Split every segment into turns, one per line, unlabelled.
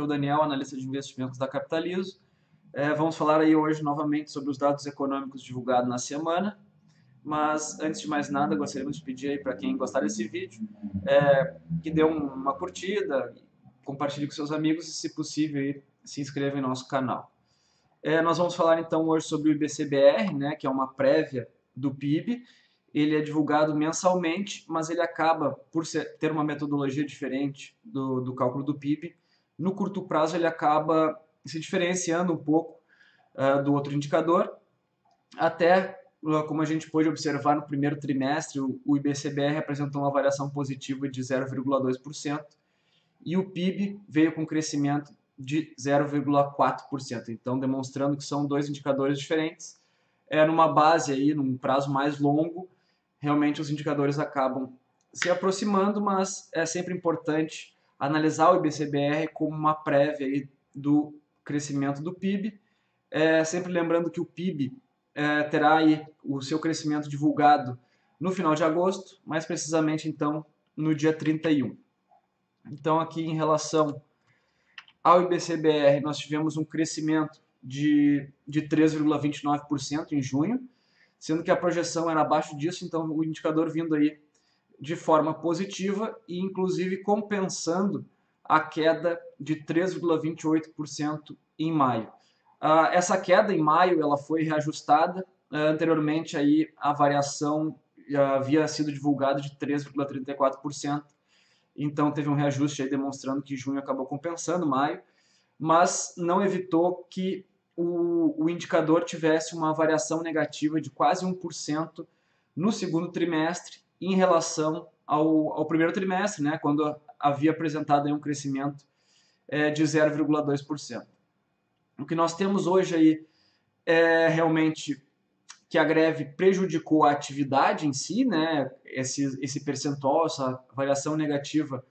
o Daniel, analista de investimentos da Capitalizo. Vamos falar aí hoje novamente sobre os dados econômicos divulgados na semana, mas antes de mais nada gostaríamos de pedir aí para quem gostar desse vídeo que dê uma curtida, compartilhe com seus amigos e, se possível, aí, se inscreva em nosso canal. Nós vamos falar então hoje sobre o IBCBR, né, que é uma prévia do PIB. Ele é divulgado mensalmente, mas ele acaba, por ter uma metodologia diferente do cálculo do PIB, no curto prazo ele acaba se diferenciando um pouco do outro indicador, até como a gente pôde observar no primeiro trimestre, o IBCBR apresentou uma variação positiva de 0,2% e o PIB veio com crescimento de 0,4%. Então, demonstrando que são dois indicadores diferentes. Numa base aí, num prazo mais longo, realmente os indicadores acabam se aproximando, mas é sempre importante analisar o IBCBR como uma prévia aí do crescimento do PIB, sempre lembrando que o PIB terá aí o seu crescimento divulgado no final de agosto, mais precisamente então no dia 31. Então aqui em relação ao IBCBR nós tivemos um crescimento de 3,29% em junho, sendo que a projeção era abaixo disso, então o indicador vindo aí de forma positiva e inclusive compensando a queda de 3,28% em maio. Essa queda em maio ela foi reajustada, anteriormente aí a variação havia sido divulgada de 3,34%, então teve um reajuste aí demonstrando que junho acabou compensando maio, mas não evitou que o indicador tivesse uma variação negativa de quase 1% no segundo trimestre em relação ao primeiro trimestre, né, quando havia apresentado aí um crescimento de 0,2%. O que nós temos hoje aí é realmente que a greve prejudicou a atividade em si, né, esse percentual, essa variação negativa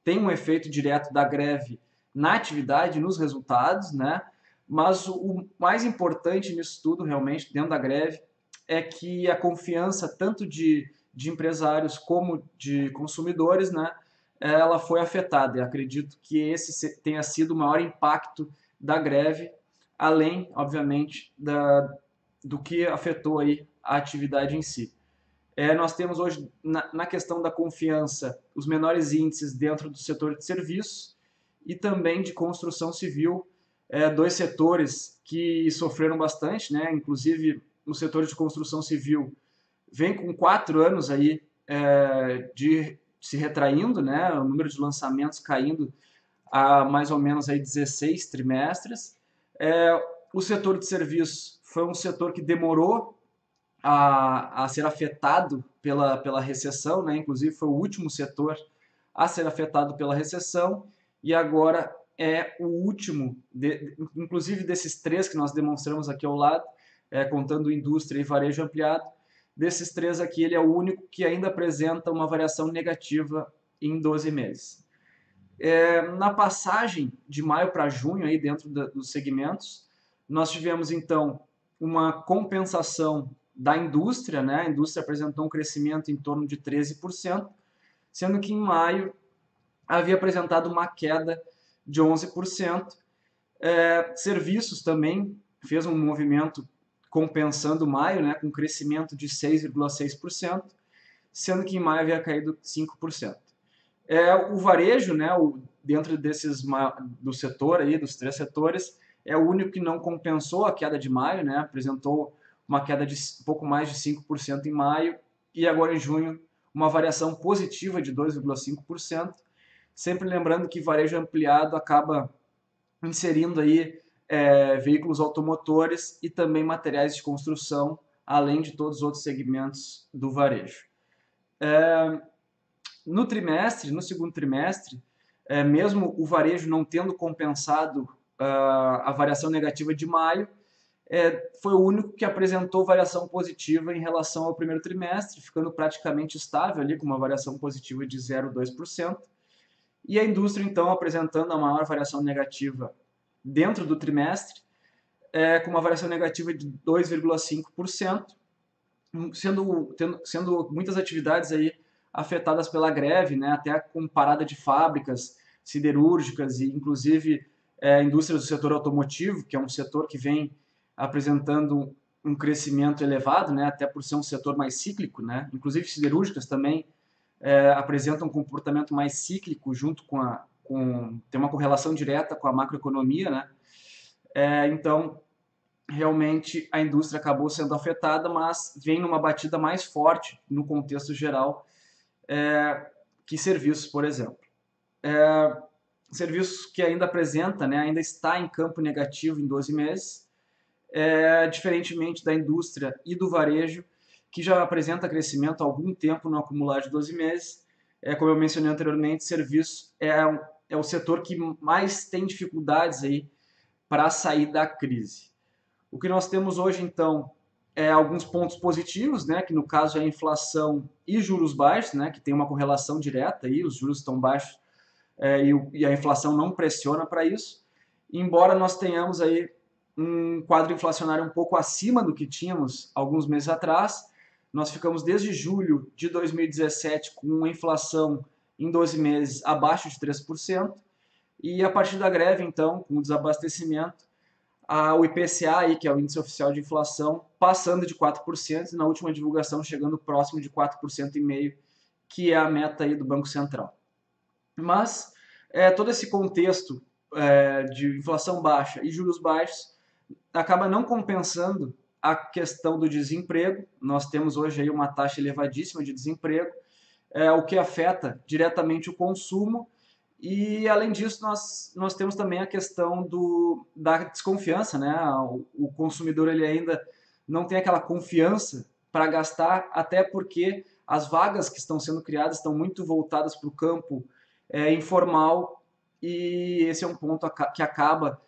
tem um efeito direto da greve na atividade, nos resultados, né? Mas o mais importante nisso tudo, realmente, dentro da greve, é que a confiança tanto de empresários como de consumidores, né, ela foi afetada. Eu acredito que esse tenha sido o maior impacto da greve, além, obviamente, do que afetou aí a atividade em si. Nós temos hoje, na questão da confiança, os menores índices dentro do setor de serviços e também de construção civil, dois setores que sofreram bastante, né? Inclusive o setor de construção civil vem com 4 anos aí de se retraindo, né? O número de lançamentos caindo a mais ou menos aí 16 trimestres. O setor de serviços foi um setor que demorou a ser afetado pela recessão, né? Inclusive foi o último setor a ser afetado pela recessão e agora é o último, inclusive desses três que nós demonstramos aqui ao lado, contando indústria e varejo ampliado, desses três aqui ele é o único que ainda apresenta uma variação negativa em 12 meses. Na passagem de maio para junho, aí dentro dos segmentos, nós tivemos então uma compensação da indústria, né? A indústria apresentou um crescimento em torno de 13%, sendo que em maio havia apresentado uma queda de 11%. Serviços também fez um movimento compensando maio, né, com crescimento de 6,6%, sendo que em maio havia caído 5%. O varejo, né, dentro do setor aí, dos três setores, é o único que não compensou a queda de maio, né, apresentou uma queda de um pouco mais de 5% em maio e agora em junho uma variação positiva de 2,5%, sempre lembrando que varejo ampliado acaba inserindo aí veículos automotores e também materiais de construção, além de todos os outros segmentos do varejo. No segundo trimestre, mesmo o varejo não tendo compensado a variação negativa de maio, foi o único que apresentou variação positiva em relação ao primeiro trimestre, ficando praticamente estável ali com uma variação positiva de 0,2%. E a indústria, então, apresentando a maior variação negativa dentro do trimestre, com uma variação negativa de 2,5%, sendo muitas atividades aí afetadas pela greve, né, até com parada de fábricas siderúrgicas e, inclusive, indústrias do setor automotivo, que é um setor que vem apresentando um crescimento elevado, né, até por ser um setor mais cíclico, né, inclusive siderúrgicas também apresentam um comportamento mais cíclico junto tem uma correlação direta com a macroeconomia, né, então realmente a indústria acabou sendo afetada, mas vem numa batida mais forte no contexto geral que serviços, por exemplo. Serviços que ainda apresenta, né, ainda está em campo negativo em 12 meses, diferentemente da indústria e do varejo, que já apresenta crescimento há algum tempo no acumulado de 12 meses. Como eu mencionei anteriormente, serviços é o setor que mais tem dificuldades aí para sair da crise. O que nós temos hoje, então, alguns pontos positivos, né, que no caso é a inflação e juros baixos, né, que tem uma correlação direta, aí, os juros estão baixos e a inflação não pressiona para isso, embora nós tenhamos aí um quadro inflacionário um pouco acima do que tínhamos alguns meses atrás. Nós ficamos desde julho de 2017 com uma inflação em 12 meses abaixo de 3%, e a partir da greve, então, com o desabastecimento, o IPCA, aí, que é o Índice Oficial de Inflação, passando de 4%, e na última divulgação chegando próximo de 4,5%, que é a meta aí do Banco Central. Mas todo esse contexto de inflação baixa e juros baixos acaba não compensando a questão do desemprego. Nós temos hoje aí uma taxa elevadíssima de desemprego, o que afeta diretamente o consumo. E, além disso, nós temos também a questão da desconfiança, né? O consumidor ele ainda não tem aquela confiança para gastar, até porque as vagas que estão sendo criadas estão muito voltadas para o campo informal, e esse é um ponto que acaba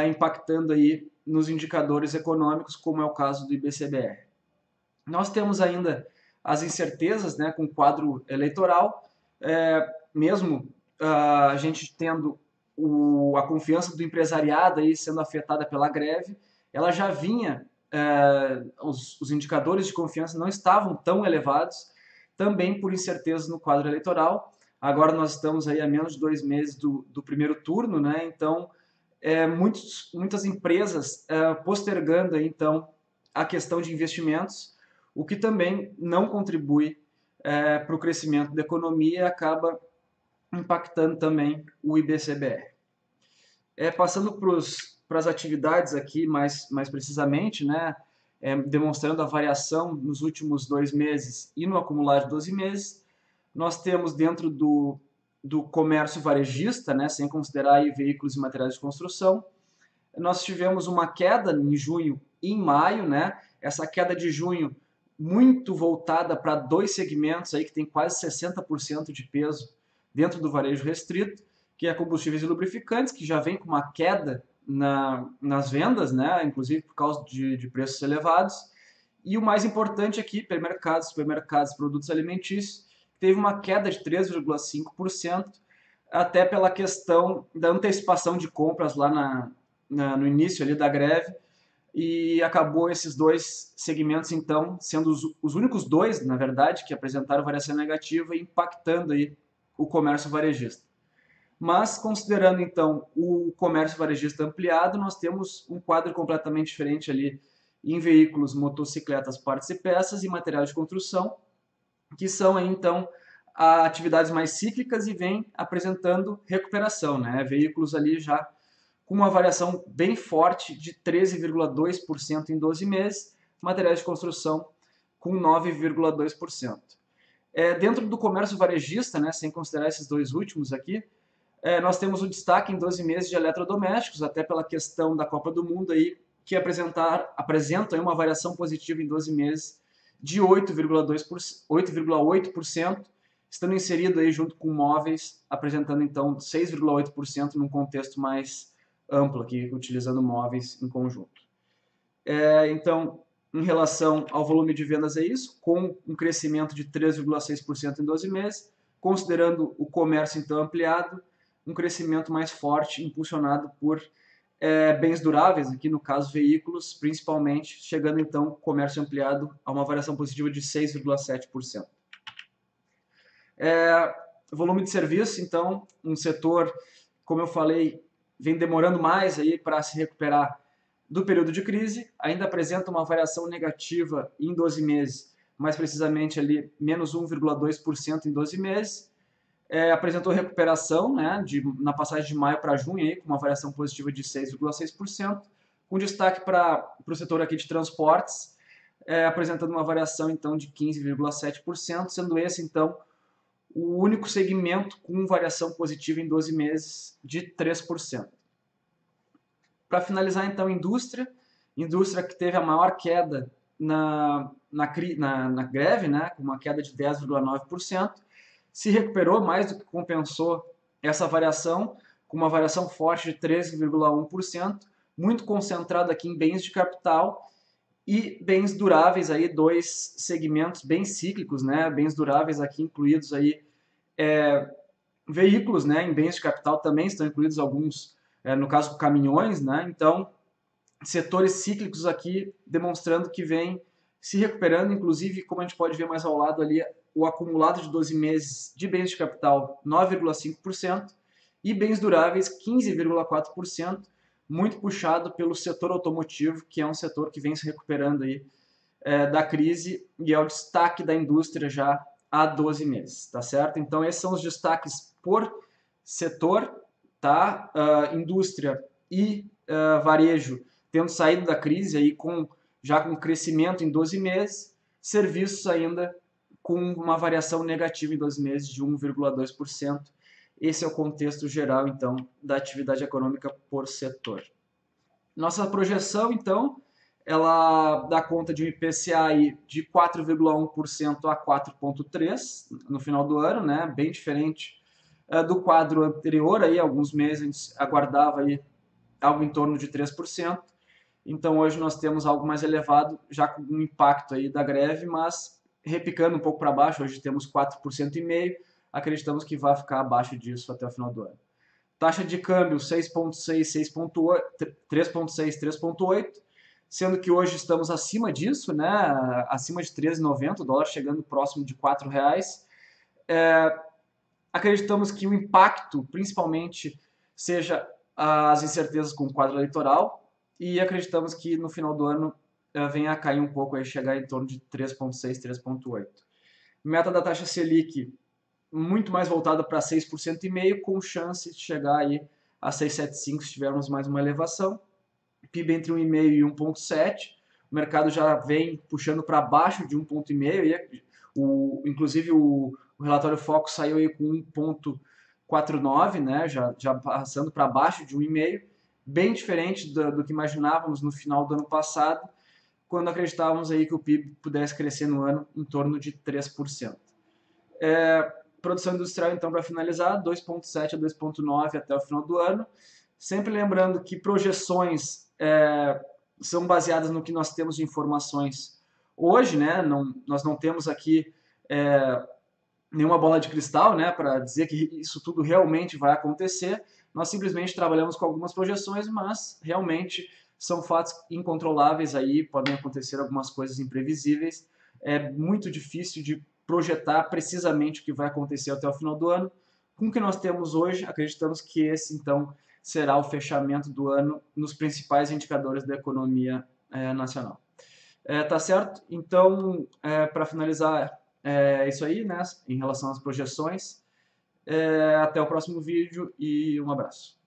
impactando aí nos indicadores econômicos, como é o caso do IBCBR. Nós temos ainda as incertezas, né, com o quadro eleitoral, mesmo a gente tendo a confiança do empresariado aí sendo afetada pela greve, ela já vinha, os indicadores de confiança não estavam tão elevados, também por incertezas no quadro eleitoral. Agora nós estamos aí a menos de 2 meses do primeiro turno, né? Então, muitas empresas postergando aí, então, a questão de investimentos, o que também não contribui para o crescimento da economia e acaba impactando também o IBCBR. Passando para as atividades aqui mais precisamente, né, demonstrando a variação nos últimos 2 meses e no acumulado de 12 meses, nós temos dentro do comércio varejista, né, sem considerar aí veículos e materiais de construção, nós tivemos uma queda em junho e em maio, né, essa queda de junho muito voltada para 2 segmentos aí que tem quase 60% de peso dentro do varejo restrito, que é combustíveis e lubrificantes, que já vem com uma queda nas vendas, né, inclusive por causa de preços elevados. E o mais importante aqui, supermercados, produtos alimentícios, teve uma queda de 3,5%, até pela questão da antecipação de compras lá no início ali da greve, e acabou esses 2 segmentos, então, sendo os únicos 2, na verdade, que apresentaram variação negativa e impactando aí o comércio varejista. Mas, considerando, então, o comércio varejista ampliado, nós temos um quadro completamente diferente ali em veículos, motocicletas, partes e peças e materiais de construção, que são, aí, então, atividades mais cíclicas e vêm apresentando recuperação, né? Veículos ali já com uma variação bem forte de 13,2% em 12 meses, materiais de construção com 9,2%. Dentro do comércio varejista, né, sem considerar esses 2 últimos aqui, nós temos o destaque em 12 meses de eletrodomésticos, até pela questão da Copa do Mundo, aí, que apresentam uma variação positiva em 12 meses de 8,8%, estando inserido aí junto com móveis, apresentando então 6,8% num contexto mais amplo aqui, utilizando móveis em conjunto. Então, em relação ao volume de vendas é isso, com um crescimento de 3,6% em 12 meses, considerando o comércio então ampliado, um crescimento mais forte, impulsionado por bens duráveis, aqui no caso veículos, principalmente, chegando então o comércio ampliado a uma variação positiva de 6,7%. Volume de serviço, então, um setor, como eu falei, vem demorando mais aí para se recuperar do período de crise, ainda apresenta uma variação negativa em 12 meses, mais precisamente ali menos 1,2% em 12 meses. Apresentou recuperação, né, na passagem de maio para junho, aí, com uma variação positiva de 6,6%, com destaque para o setor aqui de transportes, apresentando uma variação então de 15,7%, sendo esse então o único segmento com variação positiva em 12 meses de 3%. Para finalizar, então, indústria que teve a maior queda na greve, né, com uma queda de 10,9%, se recuperou mais do que compensou essa variação, com uma variação forte de 13,1%, muito concentrada aqui em bens de capital e bens duráveis, aí, dois segmentos bem cíclicos, né, bens duráveis aqui incluídos aí, veículos, né, em bens de capital também estão incluídos alguns, no caso caminhões, né, então setores cíclicos aqui demonstrando que vem se recuperando, inclusive, como a gente pode ver mais ao lado ali, o acumulado de 12 meses de bens de capital 9,5% e bens duráveis 15,4%, muito puxado pelo setor automotivo, que é um setor que vem se recuperando aí da crise e é o destaque da indústria já há 12 meses, tá certo? Então esses são os destaques por setor, tá? Indústria e varejo tendo saído da crise aí já com crescimento em 12 meses, serviços ainda com uma variação negativa em 12 meses de 1,2%. Esse é o contexto geral, então, da atividade econômica por setor. Nossa projeção, então, ela dá conta de um IPCA aí de 4,1% a 4,3% no final do ano, né? Bem diferente do quadro anterior, aí, alguns meses a gente aguardava aí algo em torno de 3%. Então hoje nós temos algo mais elevado, já com um impacto aí da greve, mas repicando um pouco para baixo, hoje temos 4,5%, acreditamos que vai ficar abaixo disso até o final do ano. Taxa de câmbio 6,6, 6,8, 3,6, 3,8, sendo que hoje estamos acima disso, né? Acima de 13,90, o dólar chegando próximo de R$4. Acreditamos que o impacto, principalmente, seja as incertezas com o quadro eleitoral, e acreditamos que no final do ano venha a cair um pouco, aí chegar em torno de 3,6, 3,8. Meta da taxa Selic muito mais voltada para 6,5%, com chance de chegar aí a 6,75 se tivermos mais uma elevação. PIB entre 1,5 e 1,7. O mercado já vem puxando para baixo de 1,5. Inclusive o relatório Focus saiu aí com 1,49, né? já passando para baixo de 1,5. Bem diferente do que imaginávamos no final do ano passado, quando acreditávamos aí que o PIB pudesse crescer no ano em torno de 3%. Produção industrial, então, para finalizar, 2,7 a 2,9 até o final do ano. Sempre lembrando que projeções são baseadas no que nós temos de informações hoje, né? Nós não temos aqui nenhuma bola de cristal, né, para dizer que isso tudo realmente vai acontecer. Nós simplesmente trabalhamos com algumas projeções, mas realmente são fatos incontroláveis aí, podem acontecer algumas coisas imprevisíveis. É muito difícil de projetar precisamente o que vai acontecer até o final do ano. Com o que nós temos hoje, acreditamos que esse, então, será o fechamento do ano nos principais indicadores da economia nacional. Tá certo? Então, para finalizar, é isso aí, né? Em relação às projeções. Até o próximo vídeo e um abraço.